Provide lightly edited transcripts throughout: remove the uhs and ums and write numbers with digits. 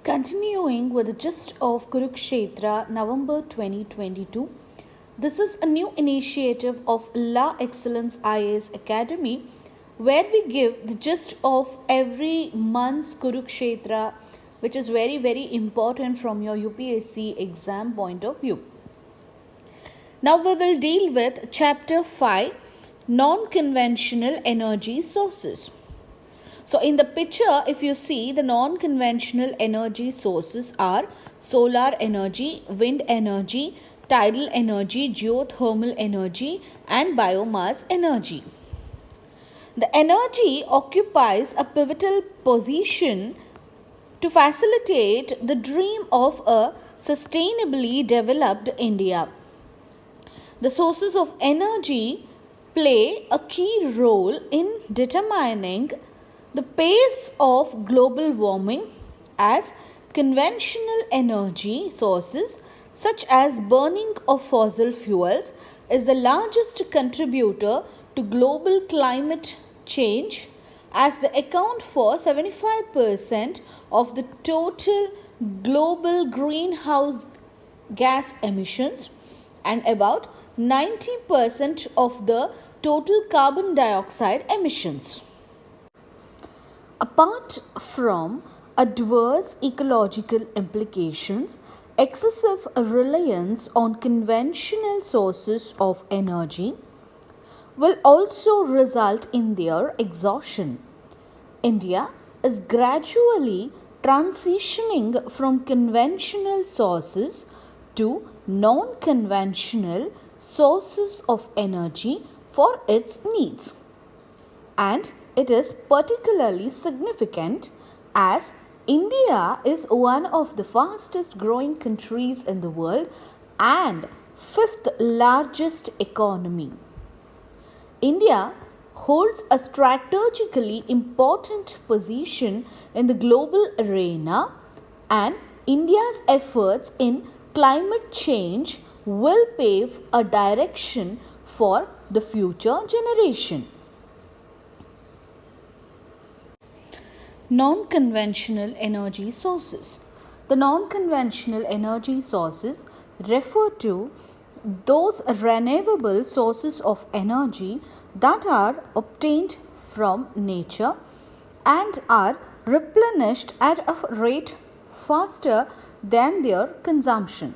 Continuing with the gist of Kurukshetra, November 2022. This is a new initiative of Excellence IAS Academy where we give the gist of every month's Kurukshetra, which is very important from your UPSC exam point of view. Now we will deal with Chapter 5, Non-Conventional Energy Sources. So in the picture, if you see, the non-conventional energy sources are solar energy, wind energy, tidal energy, geothermal energy and biomass energy. The energy occupies a pivotal position to facilitate the dream of a sustainably developed India. The sources of energy play a key role in determining the pace of global warming, as conventional energy sources such as burning of fossil fuels is the largest contributor to global climate change, as they account for 75% of the total global greenhouse gas emissions and about 90% of the total carbon dioxide emissions. Apart from adverse ecological implications, excessive reliance on conventional sources of energy will also result in their exhaustion. India is gradually transitioning from conventional sources to non-conventional sources of energy for its needs. And it is particularly significant as India is one of the fastest growing countries in the world and fifth largest economy. India holds a strategically important position in the global arena, and India's efforts in climate change will pave a direction for the future generation. Non-conventional energy sources. The non-conventional energy sources refer to those renewable sources of energy that are obtained from nature and are replenished at a rate faster than their consumption.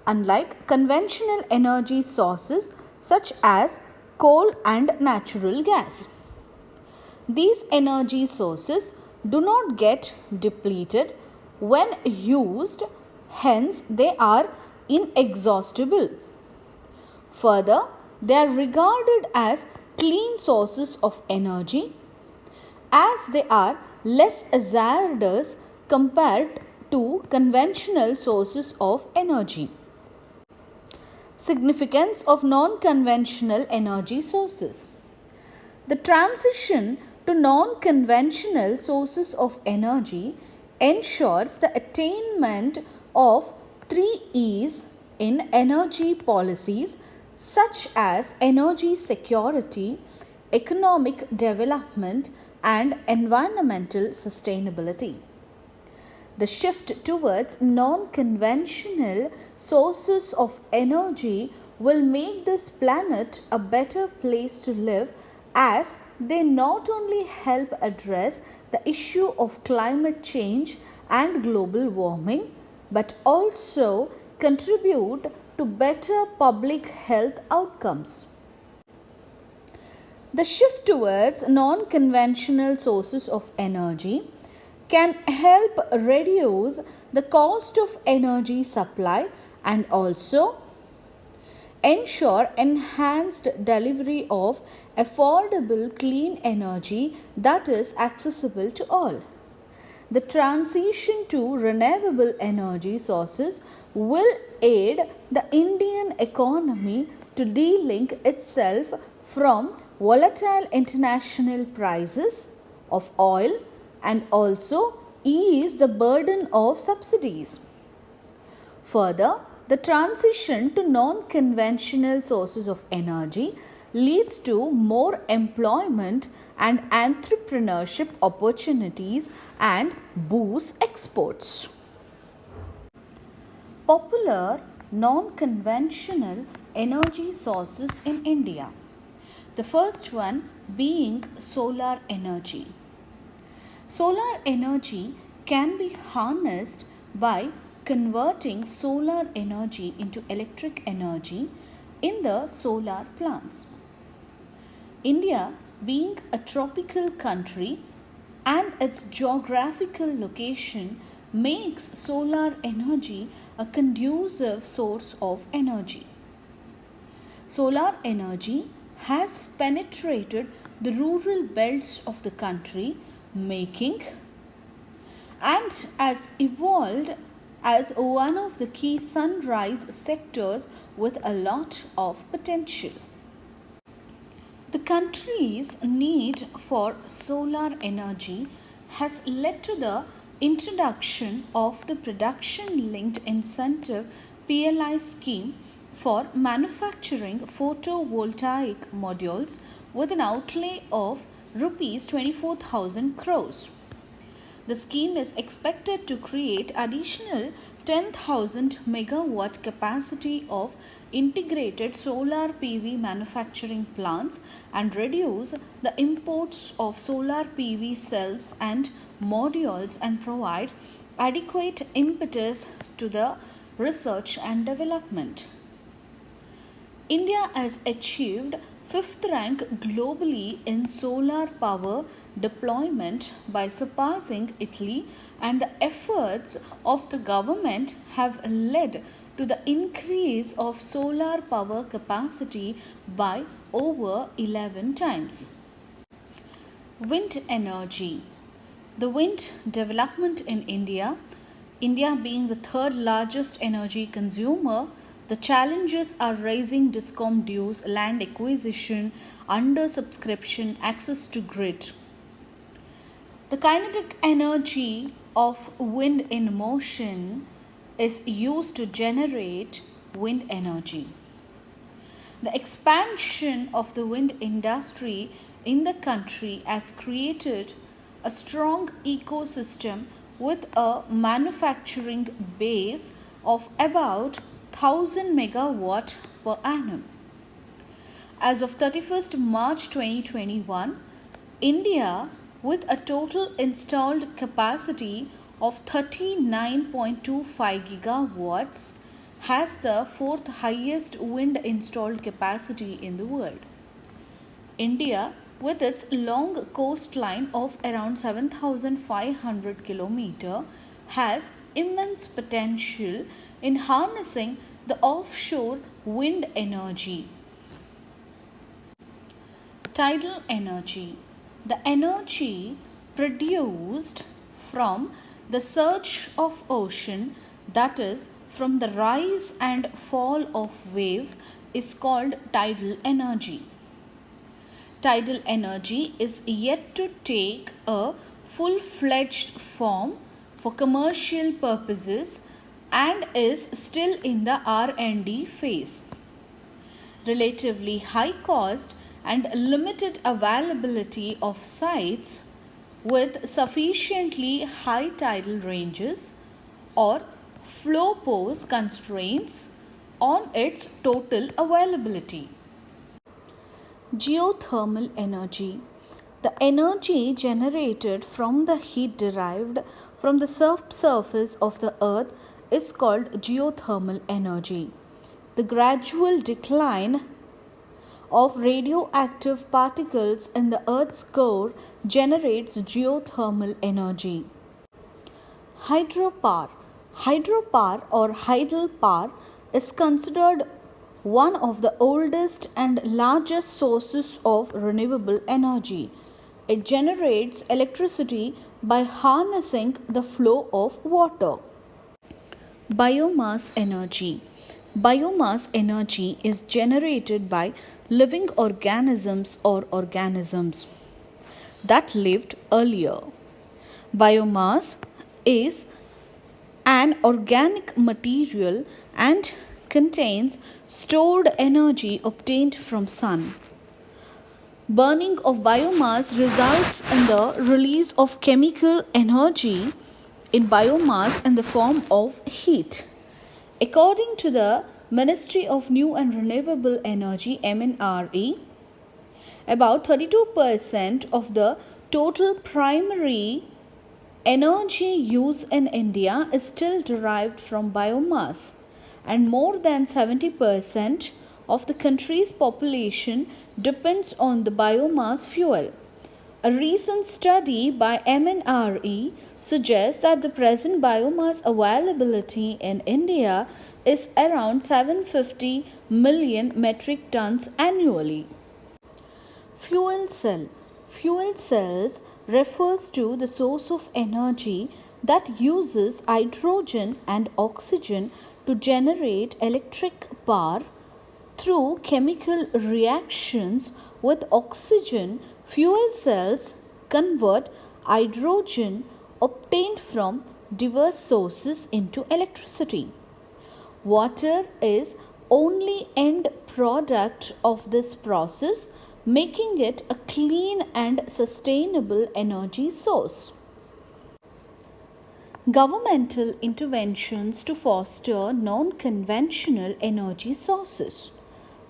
Unlike conventional energy sources such as coal and natural gas, these energy sources do not get depleted when used, hence they are inexhaustible. Further, they are regarded as clean sources of energy as they are less hazardous compared to conventional sources of energy. Significance of non-conventional energy sources. The transition to non-conventional sources of energy ensures the attainment of 3 E's in energy policies such as energy security, economic development and environmental sustainability. The shift towards non-conventional sources of energy will make this planet a better place to live, as they not only help address the issue of climate change and global warming, but also contribute to better public health outcomes. The shift towards non-conventional sources of energy can help reduce the cost of energy supply and also ensure enhanced delivery of affordable clean energy that is accessible to all. The transition to renewable energy sources will aid the Indian economy to de-link itself from volatile international prices of oil and also ease the burden of subsidies. Further, the transition to non-conventional sources of energy leads to more employment and entrepreneurship opportunities and boosts exports. Popular non-conventional energy sources in India. The first one being solar energy. Solar energy can be harnessed by converting solar energy into electric energy in the solar plants. India, being a tropical country and its geographical location, makes solar energy a conducive source of energy. Solar energy has penetrated the rural belts of the country, making and has evolved as one of the key sunrise sectors with a lot of potential. The country's need for solar energy has led to the introduction of the Production Linked Incentive PLI scheme for manufacturing photovoltaic modules with an outlay of Rs 24,000 crores. The scheme is expected to create additional 10,000 megawatt capacity of integrated solar PV manufacturing plants and reduce the imports of solar PV cells and modules and provide adequate impetus to the research and development. India has achieved 5th rank globally in solar power deployment by surpassing Italy, and the efforts of the government have led to the increase of solar power capacity by over 11 times. Wind energy. The wind development in India being the third largest energy consumer, the challenges are raising discom dues, land acquisition, under subscription, access to grid. The kinetic energy of wind in motion is used to generate wind energy. The expansion of the wind industry in the country has created a strong ecosystem with a manufacturing base of about 1000 megawatt per annum. As of 31st March 2021, India, with a total installed capacity of 39.25 gigawatts, has the fourth highest wind installed capacity in the world. India, with its long coastline of around 7,500 km, has immense potential in harnessing the offshore wind energy. Tidal energy. The energy produced from the surge of ocean, that is, from the rise and fall of waves, is called tidal energy. Tidal energy is yet to take a full-fledged form for commercial purposes and is still in the R&D phase. Relatively high cost and limited availability of sites with sufficiently high tidal ranges or flow pose constraints on its total availability. Geothermal energy. The energy generated from the heat derived from the subsurface of the earth is called geothermal energy. The gradual decline of radioactive particles in the earth's core generates geothermal energy. Hydropower. Hydropower or tidal power is considered one of the oldest and largest sources of renewable energy. It generates electricity by harnessing the flow of water. Biomass energy. Biomass energy is generated by living organisms or organisms that lived earlier. Biomass is an organic material and contains stored energy obtained from sun. Burning of biomass results in the release of chemical energy in biomass in the form of heat. According to the Ministry of New and Renewable Energy (MNRE), about 32% of the total primary energy use in India is still derived from biomass, and more than 70% of the country's population depends on the biomass fuel. A recent study by MNRE suggests that the present biomass availability in India is around 750 million metric tons annually. Fuel cell. Fuel cells refers to the source of energy that uses hydrogen and oxygen to generate electric power through chemical reactions with oxygen. Fuel cells convert hydrogen obtained from diverse sources into electricity. Water is only end product of this process, making it a clean and sustainable energy source. Governmental interventions to foster non-conventional energy sources.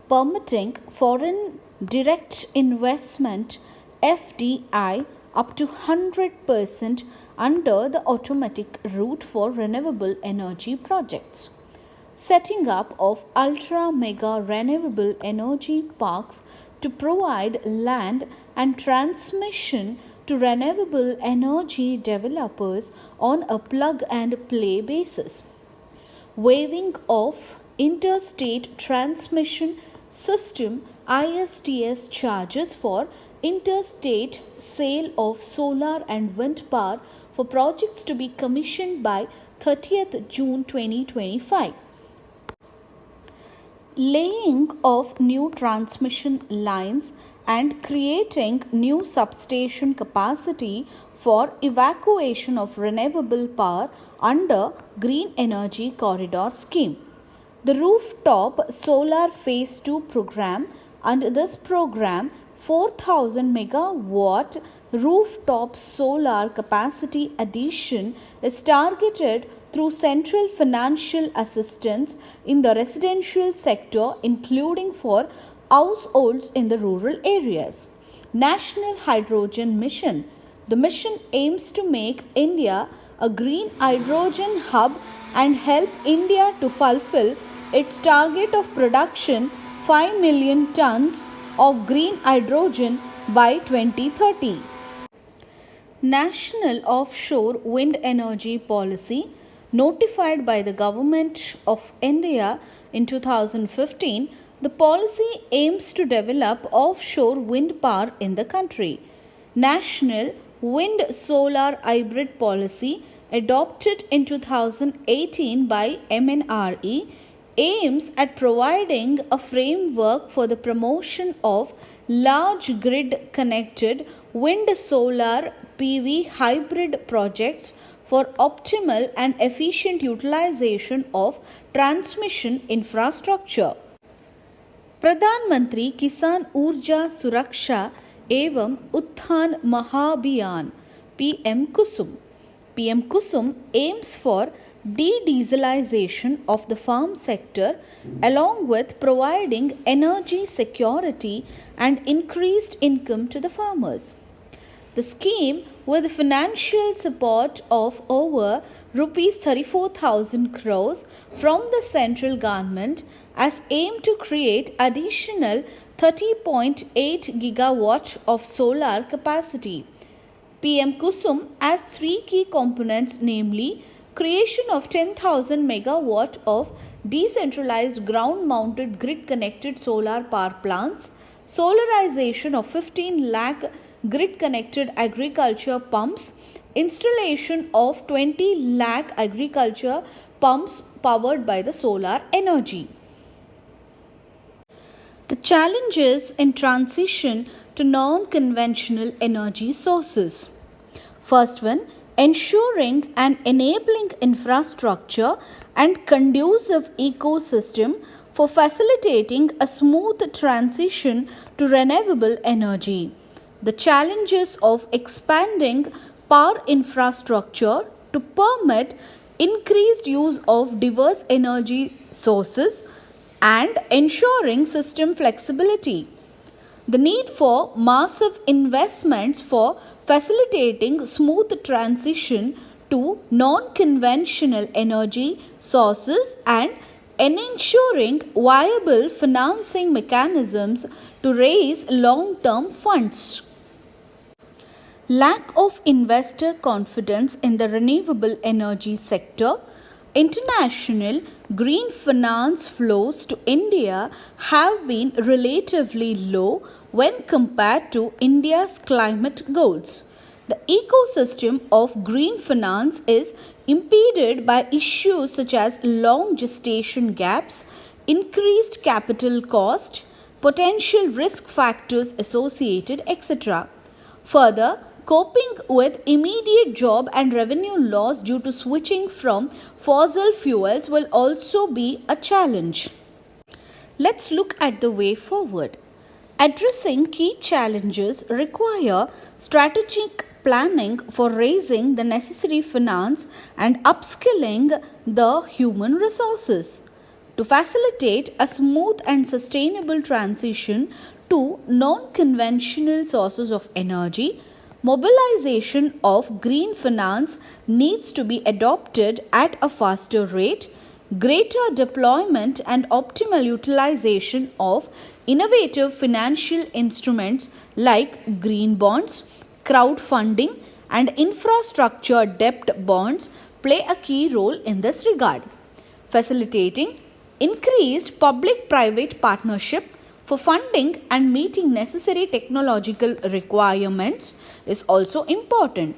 Permitting foreign direct investment FDI up to 100% under the automatic route for renewable energy projects. Setting up of ultra mega renewable energy parks to provide land and transmission to renewable energy developers on a plug and play basis. Waiving of interstate transmission system ISTS charges for interstate sale of solar and wind power for projects to be commissioned by 30th June 2025. Laying of new transmission lines and creating new substation capacity for evacuation of renewable power under Green Energy Corridor Scheme. The rooftop solar phase 2 program. Under this program, 4,000 megawatt rooftop solar capacity addition is targeted through central financial assistance in the residential sector, including for households in the rural areas. National Hydrogen Mission. The mission aims to make India a green hydrogen hub and help India to fulfill its target of production 5 million tons of green hydrogen by 2030. National Offshore Wind Energy Policy, notified by the Government of India in 2015, the policy aims to develop offshore wind power in the country. National Wind Solar Hybrid Policy, adopted in 2018 by MNRE, aims at providing a framework for the promotion of large grid connected wind solar PV hybrid projects for optimal and efficient utilization of transmission infrastructure. Pradhan Mantri Kisan Urja Suraksha Evam Utthan Mahabhiyan PM Kusum. PM Kusum aims for de-dieselization of the farm sector along with providing energy security and increased income to the farmers. The scheme, with financial support of over Rs 34,000 crores from the central government, has aimed to create additional 30.8 gigawatt of solar capacity. PM Kusum has three key components, namely creation of 10,000 megawatt of decentralized ground-mounted grid-connected solar power plants, solarization of 15 lakh grid-connected agriculture pumps, installation of 20 lakh agriculture pumps powered by the solar energy. The challenges in transition to non-conventional energy sources. First one, ensuring an enabling infrastructure and conducive ecosystem for facilitating a smooth transition to renewable energy. The challenges of expanding power infrastructure to permit increased use of diverse energy sources and ensuring system flexibility. The need for massive investments for facilitating smooth transition to non-conventional energy sources and ensuring viable financing mechanisms to raise long-term funds. Lack of investor confidence in the renewable energy sector. International green finance flows to India have been relatively low when compared to India's climate goals. The ecosystem of green finance is impeded by issues such as long gestation gaps, increased capital cost, potential risk factors associated, etc. Further, coping with immediate job and revenue loss due to switching from fossil fuels will also be a challenge. Let's look at the way forward. Addressing key challenges require strategic planning for raising the necessary finance and upskilling the human resources. To facilitate a smooth and sustainable transition to non-conventional sources of energy, mobilization of green finance needs to be adopted at a faster rate. Greater deployment and optimal utilization of innovative financial instruments like green bonds, crowdfunding, and infrastructure debt bonds play a key role in this regard. Facilitating increased public-private partnership for funding and meeting necessary technological requirements is also important.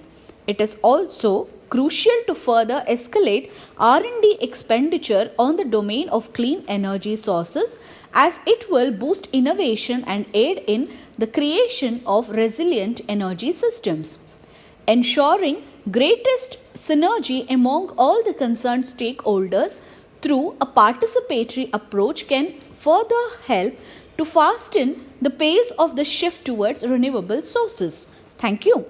It is also crucial to further escalate R&D expenditure on the domain of clean energy sources, as it will boost innovation and aid in the creation of resilient energy systems. Ensuring greatest synergy among all the concerned stakeholders through a participatory approach can further help to fasten the pace of the shift towards renewable sources. Thank you.